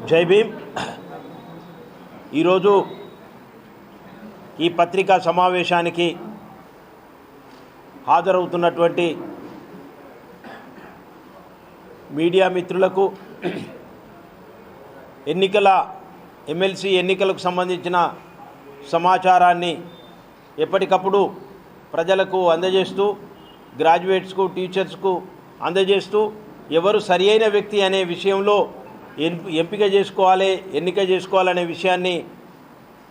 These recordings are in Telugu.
జై భీమ్। ఈరోజు ఈ పత్రికా సమావేశానికి హాజరవుతున్నటువంటి మీడియా మిత్రులకు ఎమ్మెల్సీ ఎన్నికలకు సంబంధించిన సమాచారాన్ని ఎప్పటికప్పుడు ప్రజలకు అందజేస్తూ గ్రాడ్యుయేట్స్కు టీచర్స్కు అందజేస్తూ ఎవరు సరియైన వ్యక్తి అనే విషయంలో ఎంపిక చేసుకోవాలి ఎన్నిక చేసుకోవాలనే విషయాన్ని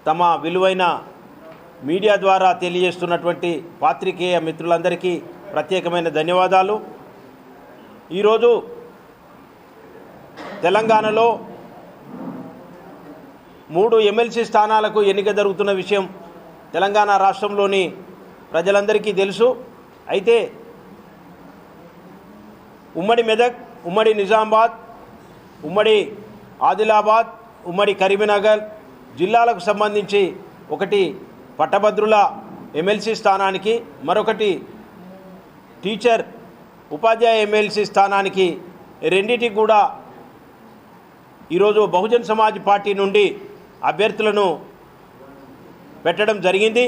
తమ విలువైన మీడియా ద్వారా తెలియజేస్తున్నటువంటి పాత్రికేయ మిత్రులందరికీ ప్రత్యేకమైన ధన్యవాదాలు। ఈరోజు తెలంగాణలో 3 ఎమ్మెల్సీ స్థానాలకు ఎన్నిక జరుగుతున్న విషయం తెలంగాణ రాష్ట్రంలోని ప్రజలందరికీ తెలుసు। అయితే ఉమ్మడి మెదక్, ఉమ్మడి నిజామాబాద్, ఉమ్మడి ఆదిలాబాద్, ఉమ్మడి కరీంనగర్ జిల్లాలకు సంబంధించి ఒకటి పట్టభద్రుల ఎమ్మెల్సీ స్థానానికి, మరొకటి టీచర్ ఉపాధ్యాయ ఎమ్మెల్సీ స్థానానికి రెండింటికి కూడా ఈరోజు బహుజన్ సమాజ్ పార్టీ నుండి అభ్యర్థులను పెట్టడం జరిగింది।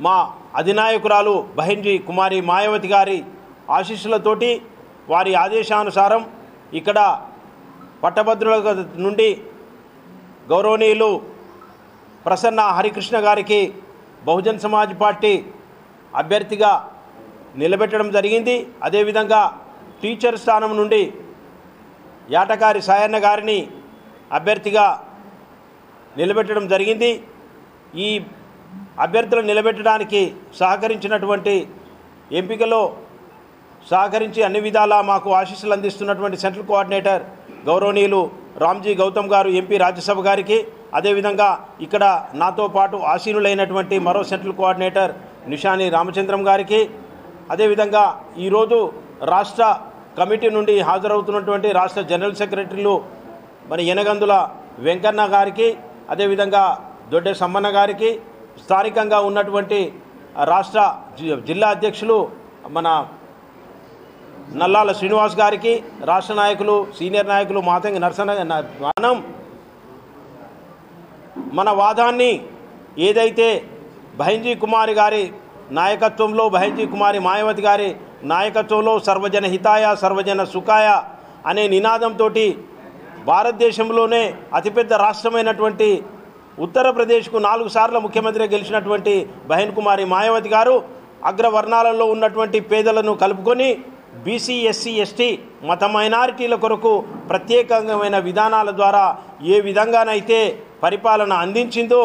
మా అధినాయకురాలు బహన్జీ కుమారి మాయావతి గారి ఆశీస్సులతోటి వారి ఆదేశానుసారం ఇక్కడ పట్టభద్రుల నుండి గౌరవనీయులు ప్రసన్న హరికృష్ణ గారికి బహుజన్ సమాజ్ పార్టీ అభ్యర్థిగా నిలబెట్టడం జరిగింది। అదేవిధంగా టీచర్ స్థానం నుండి యాటకారి సాయన్న గారిని అభ్యర్థిగా నిలబెట్టడం జరిగింది। ఈ అభ్యర్థులను నిలబెట్టడానికి సహకరించినటువంటి ఎంపికలో సహకరించి అన్ని విధాలా మాకు ఆశీస్సులు అందిస్తున్నటువంటి సెంట్రల్ కోఆర్డినేటర్ గౌరవనీయులు రామ్జీ గౌతమ్ గారు ఎంపీ రాజ్యసభ గారికి, అదేవిధంగా ఇక్కడ నాతో పాటు ఆసీనులైనటువంటి మరో సెంట్రల్ కోఆర్డినేటర్ నిషాని రామచంద్రం గారికి, అదేవిధంగా ఈరోజు రాష్ట్ర కమిటీ నుండి హాజరవుతున్నటువంటి రాష్ట్ర జనరల్ సెక్రటరీలు మరి యనగందుల వెంకన్న గారికి, అదేవిధంగా దొడ్డే సమ్మన్న గారికి, స్థానికంగా ఉన్నటువంటి రాష్ట్ర జిల్లా అధ్యక్షులు మన నల్లాల శ్రీనివాస్ గారికి, రాష్ట్ర నాయకులు సీనియర్ నాయకులు మాతంగి నరసన్న మనం మన వాదాన్ని ఏదైతే బహన్జీ కుమారి గారి నాయకత్వంలో, బహన్జీ కుమారి మాయావతి గారి నాయకత్వంలో సర్వజన హితాయ సర్వజన సుఖాయ అనే నినాదంతో భారతదేశంలోనే అతిపెద్ద రాష్ట్రమైనటువంటి ఉత్తరప్రదేశ్కు 4 సార్లు ముఖ్యమంత్రిగా గెలిచినటువంటి బహన్ కుమారి మాయావతి గారు అగ్రవర్ణాలలో ఉన్నటువంటి పేదలను కలుపుకొని బీసీ ఎస్సీ ఎస్టీ మత మైనారిటీల కొరకు ప్రత్యేకమైన విధానాల ద్వారా ఏ విధంగానైతే పరిపాలన అందించిందో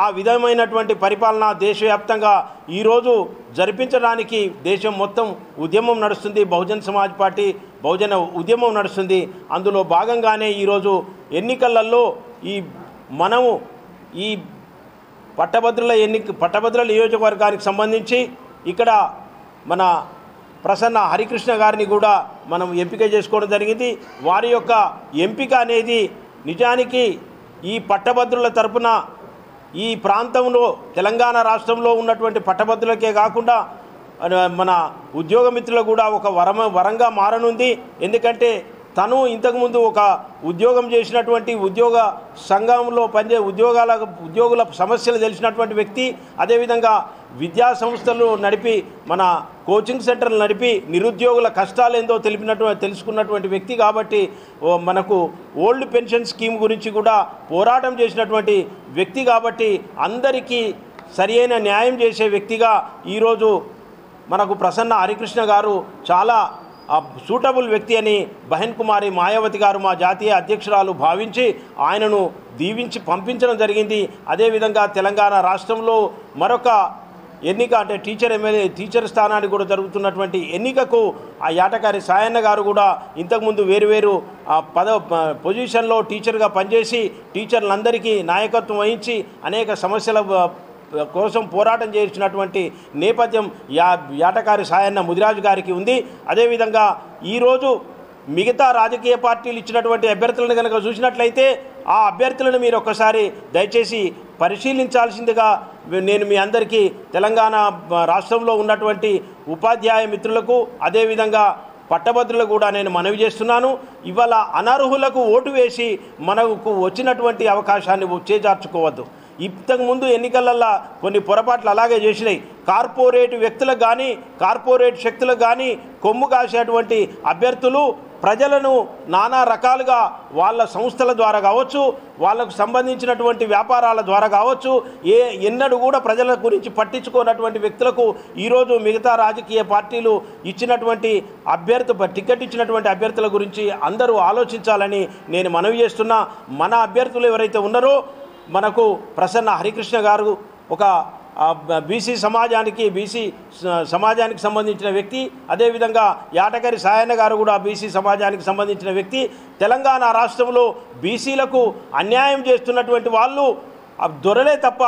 ఆ విధమైనటువంటి పరిపాలన దేశవ్యాప్తంగా ఈరోజు జరిపించడానికి దేశం మొత్తం ఉద్యమం నడుస్తుంది, బహుజన్ సమాజ్ పార్టీ బహుజన ఉద్యమం నడుస్తుంది। అందులో భాగంగానే ఈరోజు ఎన్నికలలో మనము ఈ పట్టభద్రుల నియోజకవర్గానికి సంబంధించి ఇక్కడ మన ప్రసన్న హరికృష్ణ గారిని కూడా మనం ఎంపిక చేసుకోవడం జరిగింది। వారి యొక్క ఎంపిక అనేది నిజానికి ఈ పట్టభద్రుల తరపున ఈ ప్రాంతంలో తెలంగాణ రాష్ట్రంలో ఉన్నటువంటి పట్టభద్రులకే కాకుండా మన ఉద్యోగ మిత్రులకు కూడా ఒక వరంగా మారనుంది। ఎందుకంటే తను ఇంతకుముందు ఒక ఉద్యోగం చేసినటువంటి ఉద్యోగ సంఘంలో ఉద్యోగుల సమస్యలు తెలిసినటువంటి వ్యక్తి, అదేవిధంగా విద్యా సంస్థలు నడిపి మన కోచింగ్ సెంటర్లు నడిపి నిరుద్యోగుల కష్టాలు ఏందో తెలుసుకున్నటువంటి వ్యక్తి కాబట్టి మనకు ఓల్డ్ పెన్షన్ స్కీమ్ గురించి కూడా పోరాటం చేసినటువంటి వ్యక్తి కాబట్టి అందరికీ సరియైన న్యాయం చేసే వ్యక్తిగా ఈరోజు మనకు ప్రసన్న హరికృష్ణ గారు చాలా సూటబుల్ వ్యక్తి అని బహన్ కుమారి మాయావతి గారు మా జాతీయ అధ్యక్షురాలు భావించి ఆయనను దీవించి పంపించడం జరిగింది। అదేవిధంగా తెలంగాణ రాష్ట్రంలో మరొక ఎన్నిక అంటే టీచర్ స్థానానికి కూడా జరుగుతున్నటువంటి ఎన్నికకు ఆ యాటకారి సాయన్న గారు కూడా ఇంతకుముందు వేరువేరు పొజిషన్లో టీచర్గా పనిచేసి టీచర్లందరికీ నాయకత్వం వహించి అనేక సమస్యల కోసం పోరాటం చేసినటువంటి నేపథ్యం యాటకారి సాయన్న ముదిరాజు గారికి ఉంది। అదేవిధంగా ఈరోజు మిగతా రాజకీయ పార్టీలు ఇచ్చినటువంటి అభ్యర్థులను కనుక చూసినట్లయితే ఆ అభ్యర్థులను మీరు ఒక్కసారి దయచేసి పరిశీలించాల్సిందిగా నేను మీ అందరికీ తెలంగాణ రాష్ట్రంలో ఉన్నటువంటి ఉపాధ్యాయ మిత్రులకు అదేవిధంగా పట్టభద్రులు కూడా నేను మనవి చేస్తున్నాను, ఇవాళ అనర్హులకు ఓటు వేసి మనకు వచ్చినటువంటి అవకాశాన్ని చేజార్చుకోవద్దు. ఇంతకుముందు ఎన్నికలల్లో కొన్ని పొరపాట్లు అలాగే చేసినాయి. కార్పొరేట్ వ్యక్తులకు కానీ కార్పొరేట్ శక్తులకు కానీ కొమ్ము కాసేటువంటి అభ్యర్థులు ప్రజలను నానా రకాలుగా వాళ్ళ సంస్థల ద్వారా కావచ్చు, వాళ్ళకు సంబంధించినటువంటి వ్యాపారాల ద్వారా కావచ్చు, ఎన్నడూ కూడా ప్రజల గురించి పట్టించుకోనటువంటి వ్యక్తులకు ఈరోజు మిగతా రాజకీయ పార్టీలు ఇచ్చినటువంటి టికెట్ ఇచ్చినటువంటి అభ్యర్థుల గురించి అందరూ ఆలోచించాలని నేను మనవి చేస్తున్నా. మన అభ్యర్థులు ఎవరైతే ఉన్నారో, మనకు ప్రసన్న హరికృష్ణ గారు ఒక బీసీ సమాజానికి సంబంధించిన వ్యక్తి, అదేవిధంగా యాటగారి సాయన్న గారు కూడా బీసీ సమాజానికి సంబంధించిన వ్యక్తి. తెలంగాణ రాష్ట్రంలో బీసీలకు అన్యాయం చేస్తున్నటువంటి వాళ్ళు దొరలే తప్ప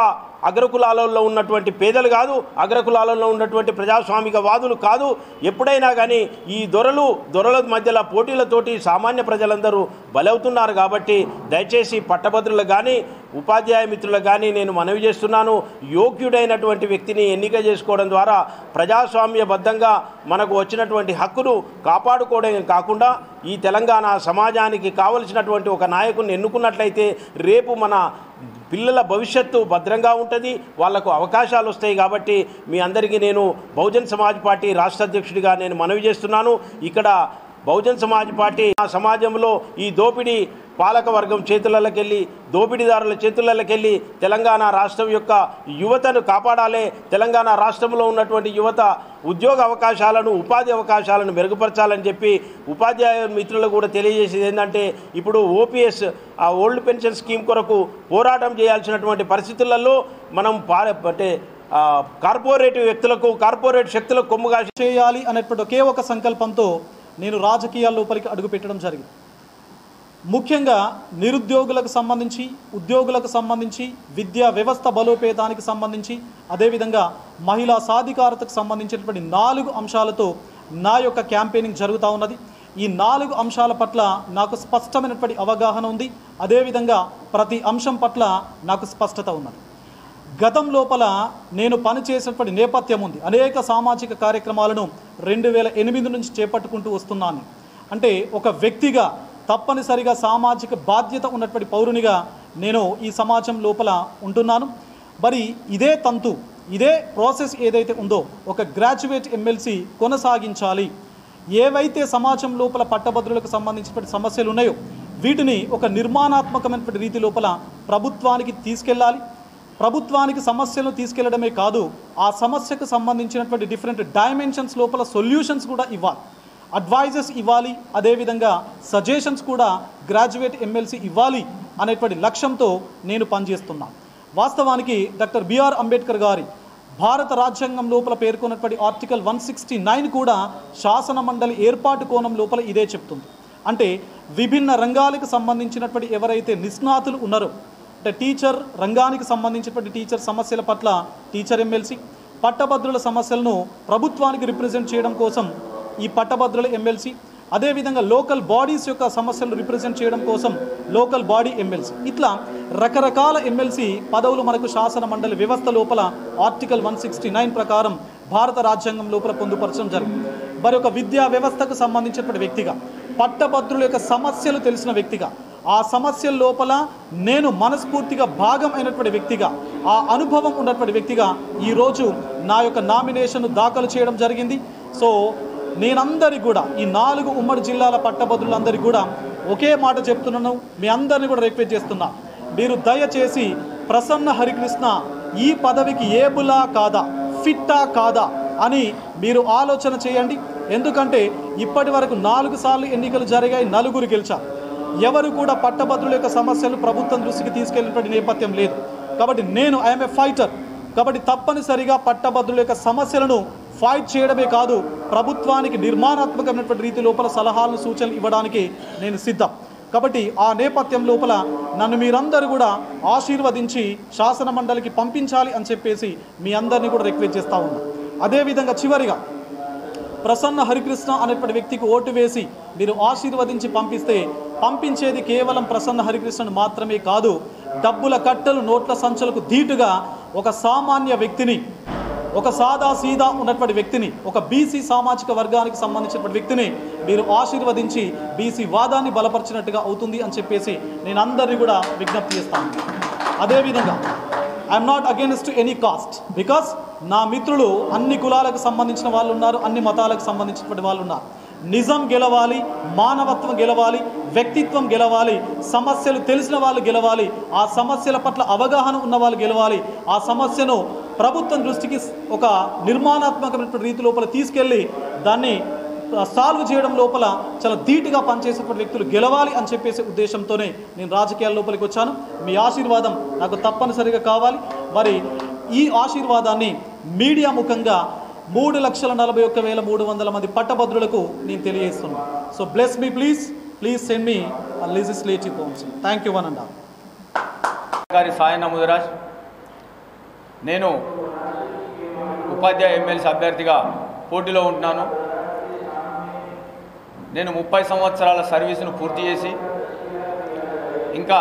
అగ్రకులాలలో ఉన్నటువంటి పేదలు కాదు, అగ్రకులాలలో ఉన్నటువంటి ప్రజాస్వామిక వాదులు కాదు. ఎప్పుడైనా కానీ ఈ దొరల మధ్యలో పోటీలతోటి సామాన్య ప్రజలందరూ బలవుతున్నారు. కాబట్టి దయచేసి పట్టభద్రులకు కానీ ఉపాధ్యాయ మిత్రులకు కానీ నేను మనవి చేస్తున్నాను, యోగ్యుడైనటువంటి వ్యక్తిని ఎన్నిక చేసుకోవడం ద్వారా ప్రజాస్వామ్యబద్ధంగా మనకు వచ్చినటువంటి హక్కును కాపాడుకోవడం కాకుండా ఈ తెలంగాణ సమాజానికి కావలసినటువంటి ఒక నాయకుడిని ఎన్నుకున్నట్లయితే రేపు మన పిల్లల భవిష్యత్తు భద్రంగా ఉంటుంది, వాళ్లకు అవకాశాలు వస్తాయి. కాబట్టి మీ అందరికీ నేను బహుజన్ సమాజ్ పార్టీ రాష్ట్ర అధ్యక్షుడిగా నేను మనవి చేస్తున్నాను. ఇక్కడ బహుజన్ సమాజ్ పార్టీ సమాజంలో ఈ దోపిడీ పాలకవర్గం చేతులకెళ్ళి దోపిడీదారుల చేతులకెళ్ళి తెలంగాణ రాష్ట్రం యొక్క యువతను కాపాడాలి. తెలంగాణ రాష్ట్రంలో ఉన్నటువంటి యువత ఉద్యోగ అవకాశాలను ఉపాధి అవకాశాలను మెరుగుపరచాలని చెప్పి ఉపాధ్యాయ మిత్రులు కూడా తెలియజేసేది ఏంటంటే, ఇప్పుడు ఓపీఎస్ ఓల్డ్ పెన్షన్ స్కీమ్ కొరకు పోరాటం చేయాల్సినటువంటి పరిస్థితులలో మనం అంటే కార్పొరేట్ వ్యక్తులకు కార్పొరేట్ శక్తులకు కొమ్ముగా చేయాలి అనేటువంటి ఒకే ఒక సంకల్పంతో నేను రాజకీయాల లోపలికి అడుగుపెట్టడం జరిగింది. ముఖ్యంగా నిరుద్యోగులకు సంబంధించి, ఉద్యోగులకు సంబంధించి, విద్యా వ్యవస్థ బలోపేతానికి సంబంధించి, అదేవిధంగా మహిళా సాధికారతకు సంబంధించినటువంటి 4 అంశాలతో నా యొక్క క్యాంపెయినింగ్ జరుగుతూ ఉన్నది. ఈ 4 అంశాల పట్ల నాకు స్పష్టమైనటువంటి అవగాహన ఉంది. అదేవిధంగా ప్రతి అంశం పట్ల నాకు స్పష్టత ఉన్నది. గతం లోపల నేను పనిచేసినటువంటి నేపథ్యం ఉంది. అనేక సామాజిక కార్యక్రమాలను 2008 నుంచి చేపట్టుకుంటూ వస్తున్నాను. అంటే ఒక వ్యక్తిగా తప్పనిసరిగా సామాజిక బాధ్యత ఉన్నటువంటి పౌరునిగా నేను ఈ సమాజం లోపల ఉంటున్నాను. మరి ఇదే ప్రాసెస్ ఏదైతే ఉందో ఒక గ్రాడ్యుయేట్ ఎమ్మెల్సీ కొనసాగించాలి. ఏవైతే సమాజం లోపల పట్టభద్రులకు సంబంధించినటువంటి సమస్యలు ఉన్నాయో వీటిని ఒక నిర్మాణాత్మకమైనటువంటి రీతి లోపల ప్రభుత్వానికి తీసుకెళ్ళాలి. ప్రభుత్వానికి సమస్యలను తీసుకెళ్లడమే కాదు, ఆ సమస్యకు సంబంధించినటువంటి డిఫరెంట్ డైమెన్షన్స్ లోపల సొల్యూషన్స్ కూడా ఇవ్వాలి, అడ్వైజెస్ ఇవ్వాలి, అదేవిధంగా సజెషన్స్ కూడా గ్రాడ్యుయేట్ ఎమ్మెల్సీ ఇవ్వాలి అనేటువంటి లక్ష్యంతో నేను పనిచేస్తున్నాను. వాస్తవానికి డాక్టర్ బిఆర్ అంబేద్కర్ గారి భారత రాజ్యాంగం లోపల పేర్కొన్నటువంటి ఆర్టికల్ 169 కూడా శాసన మండలి ఏర్పాటు కోణం లోపల ఇదే చెప్తుంది. అంటే విభిన్న రంగాలకు సంబంధించినటువంటి ఎవరైతే నిష్ణాతులు ఉన్నారో, అంటే టీచర్ రంగానికి సంబంధించినటువంటి టీచర్ సమస్యల పట్ల టీచర్ ఎమ్మెల్సీ, పట్టభద్రుల సమస్యలను ప్రభుత్వానికి రిప్రజెంట్ చేయడం కోసం ఈ పట్టభద్రుల ఎమ్మెల్సీ, అదేవిధంగా లోకల్ బాడీస్ యొక్క సమస్యలను రిప్రజెంట్ చేయడం కోసం లోకల్ బాడీ ఎమ్మెల్సీ, ఇట్లా రకరకాల ఎమ్మెల్సీ పదవులు మనకు శాసన మండలి వ్యవస్థ లోపల ఆర్టికల్ 169 ప్రకారం భారత రాజ్యాంగం లోపల పొందుపరచడం జరిగింది. మరి ఒక విద్యా వ్యవస్థకు సంబంధించినటువంటి వ్యక్తిగా, పట్టభద్రుల యొక్క సమస్యలు తెలిసిన వ్యక్తిగా, ఆ సమస్యల లోపల నేను మనస్ఫూర్తిగా భాగం అయినటువంటి వ్యక్తిగా, ఆ అనుభవం ఉన్నటువంటి వ్యక్తిగా ఈరోజు నా యొక్క నామినేషన్ దాఖలు చేయడం జరిగింది. సో నేనందరికీ కూడా ఈ 4 ఉమ్మడి జిల్లాల పట్టభద్రులందరికీ కూడా ఒకే మాట చెప్తున్నాను, మీ అందరినీ కూడా రిక్వెస్ట్ చేస్తున్నా, మీరు దయచేసి ప్రసన్న హరికృష్ణ ఈ పదవికి ఏబులా కాదా, ఫిట్టా కాదా అని మీరు ఆలోచన చేయండి. ఎందుకంటే ఇప్పటి వరకు 4 సార్లు ఎన్నికలు జరిగాయి, 9 గెలిచారు. ఎవరు కూడా పట్టభద్రుల యొక్క సమస్యలు ప్రభుత్వం దృష్టికి తీసుకెళ్ళినటువంటి నేపథ్యం లేదు. కాబట్టి నేను ఐఎమ్ ఏ ఫైటర్. కాబట్టి తప్పనిసరిగా పట్టభద్రుల యొక్క సమస్యలను ఫైట్ చేయడమే కాదు, ప్రభుత్వానికి నిర్మాణాత్మకమైనటువంటి రీతి లోపల సలహాలను సూచనలు ఇవ్వడానికి నేను సిద్ధం. కాబట్టి ఆ నేపథ్యం లోపల నన్ను మీరందరూ కూడా ఆశీర్వదించి శాసన మండలికి పంపించాలి అని చెప్పేసి మీ అందరినీ కూడా రిక్వెస్ట్ చేస్తూ ఉన్నాను. అదేవిధంగా చివరిగా ప్రసన్న హరికృష్ణ అనేటువంటి వ్యక్తికి ఓటు వేసి మీరు ఆశీర్వదించి పంపిస్తే పంపించేది కేవలం ప్రసన్న హరికృష్ణను మాత్రమే కాదు, డబ్బుల కట్టలు నోట్ల సంచులకు ధీటుగా ఒక సామాన్య వ్యక్తిని ఒక సాదా సీదా ఉన్నటువంటి వ్యక్తిని, ఒక బీసీ సామాజిక వర్గానికి సంబంధించినటువంటి వ్యక్తిని మీరు ఆశీర్వదించి బీసీ వాదాన్ని బలపరిచినట్టుగా అవుతుంది అని చెప్పేసి నేను అందరినీ కూడా విజ్ఞప్తి చేస్తాను. అదేవిధంగా I'm not against any cost, because నా మిత్రులు అన్ని కులాలకు సంబంధించిన వాళ్ళు ఉన్నారు, అన్ని మతాలకు సంబంధించినటువంటి వాళ్ళు ఉన్నారు. నిజం గెలవాలి, మానవత్వం గెలవాలి, వ్యక్తిత్వం గెలవాలి, సమస్యలు తెలిసిన వాళ్ళు గెలవాలి, ఆ సమస్యల పట్ల అవగాహన ఉన్న వాళ్ళు గెలవాలి. ఆ సమస్యను ప్రభుత్వం దృష్టికి ఒక నిర్మాణాత్మకమైన రీతి లోపల తీసుకెళ్ళి దాన్ని సాల్వ్ చేయడం లోపల చాలా ధీటుగా పనిచేసేటువంటి వ్యక్తులు గెలవాలి అని చెప్పేసి ఉద్దేశంతోనే నేను రాజకీయాల లోపలికి వచ్చాను. మీ ఆశీర్వాదం నాకు తప్పనిసరిగా కావాలి. మరి ఈ ఆశీర్వాదాన్ని మీడియా ముఖంగా 3,41,300 మంది పట్టభద్రులకు నేను తెలియజేస్తున్నాను. So bless me please send me legislative council. Thank you one and all. గారి సాయి నమోదరాజ్, నేను ఉపాధ్యాయ ఎమ్మెల్సీ అభ్యర్థిగా పోటీలో ఉంటున్నాను. నేను 30 సంవత్సరాల సర్వీసును పూర్తి చేసి ఇంకా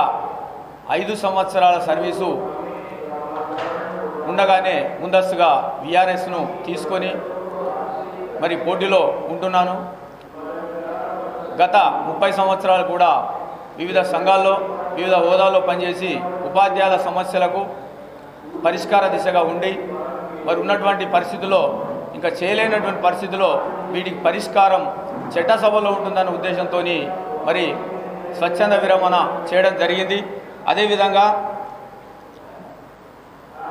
5 సంవత్సరాల సర్వీసు ఉండగానే ముందస్తుగా విఆర్ఎస్ను తీసుకొని మరి పోటీలో ఉంటున్నాను. గత 30 సంవత్సరాలు కూడా వివిధ సంఘాల్లో వివిధ హోదాల్లో పనిచేసి ఉపాధ్యాయుల సమస్యలకు పరిష్కార దిశగా ఉండి మరి ఉన్నటువంటి పరిస్థితుల్లో ఇంకా చేయలేనటువంటి పరిస్థితుల్లో వీటికి పరిష్కారం చట్టసభలో ఉంటుందన్న ఉద్దేశంతో మరి స్వచ్ఛంద విరమణ చేయడం జరిగింది. అదేవిధంగా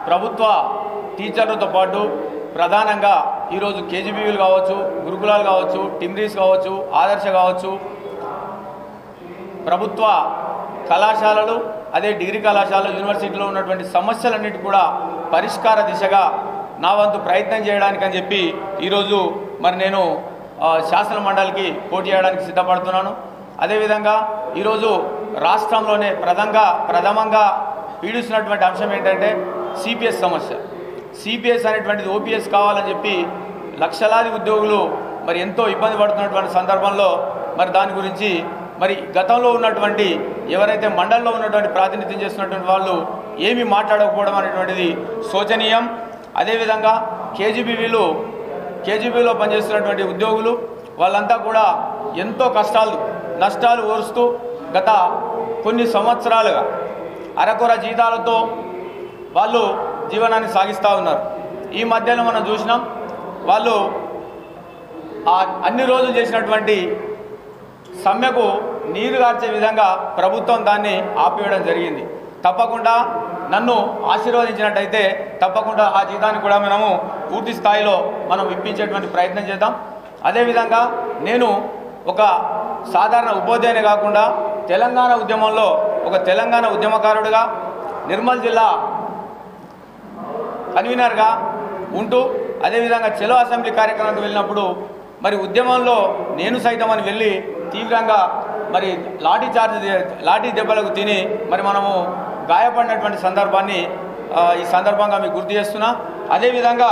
ప్రభుత్వ టీచర్లతో పాటు ప్రధానంగా ఈరోజు కేజీబీవీలు కావచ్చు, గురుకులాలు కావచ్చు, టిమ్రీస్ కావచ్చు, ఆదర్శ కావచ్చు, ప్రభుత్వ కళాశాలలు, అదే డిగ్రీ కళాశాలలు, యూనివర్సిటీలో ఉన్నటువంటి సమస్యలన్నిటి కూడా పరిష్కార దిశగా నా వంతు ప్రయత్నం చేయడానికని చెప్పి ఈరోజు మరి నేను శాసన మండలికి పోటీ చేయడానికి సిద్ధపడుతున్నాను. అదేవిధంగా ఈరోజు రాష్ట్రంలోనే ప్రథమంగా పీడిస్తున్నటువంటి అంశం ఏంటంటే సిపిఎస్ సమస్య. సిపిఎస్ అనేటువంటిది ఓపీఎస్ కావాలని చెప్పి లక్షలాది ఉద్యోగులు మరి ఎంతో ఇబ్బంది పడుతున్నటువంటి సందర్భంలో మరి దాని గురించి మరి గతంలో ఉన్నటువంటి ఎవరైతే మండలంలో ఉన్నటువంటి ప్రాతినిధ్యం చేస్తున్నటువంటి వాళ్ళు ఏమీ మాట్లాడకపోవడం అనేటువంటిది శోచనీయం. అదేవిధంగా కేజీబీలో పనిచేస్తున్నటువంటి ఉద్యోగులు వాళ్ళంతా కూడా ఎంతో నష్టాలు ఓరుస్తూ గత కొన్ని సంవత్సరాలుగా అరకొర జీతాలతో వాళ్ళు జీవనాన్ని సాగిస్తూ ఉన్నారు. ఈ మధ్యలో మనం చూసినాం, వాళ్ళు అన్ని రోజులు చేసినటువంటి సమ్మెకు నీరు గార్చే విధంగా ప్రభుత్వం దాన్ని ఆపివేయడం జరిగింది. తప్పకుండా నన్ను ఆశీర్వదించినట్టయితే తప్పకుండా ఆ జీతాన్ని కూడా మనము పూర్తి స్థాయిలో మనం ఇప్పించేటువంటి ప్రయత్నం చేద్దాం. అదేవిధంగా నేను ఒక సాధారణ ఉపాధ్యాయుని కాకుండా తెలంగాణ ఉద్యమంలో ఒక తెలంగాణ ఉద్యమకారుడిగా, నిర్మల్ జిల్లా కన్వీనర్గా ఉంటూ అదేవిధంగా చెలో అసెంబ్లీ కార్యక్రమానికి వెళ్ళినప్పుడు మరి ఉద్యమంలో నేను సైతం అని వెళ్ళి తీవ్రంగా మరి లాఠీ దెబ్బలకు తిని మరి మనము గాయపడినటువంటి సందర్భాన్ని ఈ సందర్భంగా మీకు గుర్తు చేస్తున్నా. అదేవిధంగా